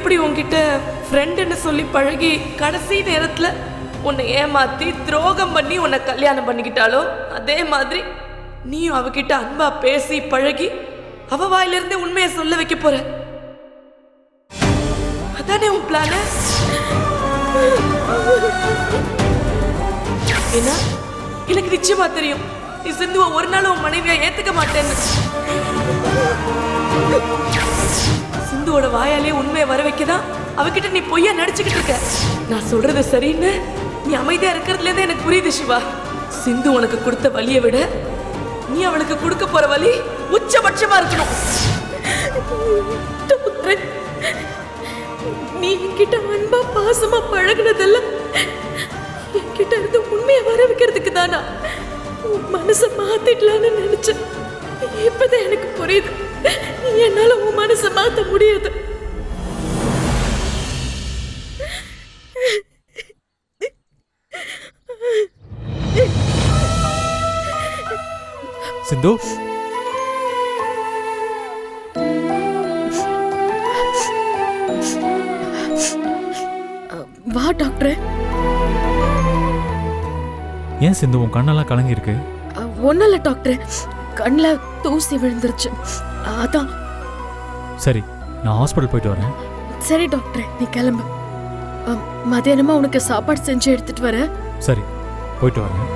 எப்படி உன்கிட்ட ஃப்ரெண்டுன்னு சொல்லி பழகி கடைசி நேரத்துல உன்னை ஏமாத்தி துரோகம் பண்ணி உன்னை கல்யாணம் பண்ணிக்கிட்டாலோ அதே மாதிரி நீயும் அவகிட்ட அன்பா பேசி பழகி அவ வாயிலிருந்தே உண்மையை சொல்ல வைக்க போற. அதானே உன் பிளான்? ஏன்னா எனக்கு நிச்சயமா தெரியும் நீ சிந்துவை ஒரு நாள் உன் மனைவியா ஏத்துக்க மாட்டேன்னு. சிந்துவோட வாயாலே உண்மையை வர வைக்கதான் அவகிட்ட நீ பொய்யா நடிச்சுக்கிட்டு இருக்க. நான் சொல்றது சரின்னு நீ அமைதியா இருக்கிறதுல இருந்து எனக்கு புரியுது சிவா. சிந்து உனக்கு கொடுத்த வலியை விட நீ அவளுக்கு கொடுக்க போற வலி உச்சபட்சமா இருக்கணும். நீ என்கிட்ட அன்பா பாசமா பழகினதெல்லாம் என்கிட்ட இருந்து உண்மையை வர வைக்கிறதுக்கு தானா? உன் மனசை மாத்திடலான்னு நினைச்சேன். இப்பதான் எனக்கு புரியுது என்னால உன் மனசை மாத்த முடியாது. சிந்து, வா டாக்டர். ஏன் சிந்து உன் கண்ணெல்லாம் கலங்கி இருக்கு? ஒன்னும் இல்ல டாக்டர், கண்ணில் தூசி விழுந்துருச்சு அதான். சரி, நான் ஹாஸ்பிட்டல் போயிட்டு வரேன். சரி டாக்டர், நீ கிளம்பு. மதியானமா உனக்கு சாப்பாடு செஞ்சு எடுத்துட்டு வர. சரி, போயிட்டு வரேன்.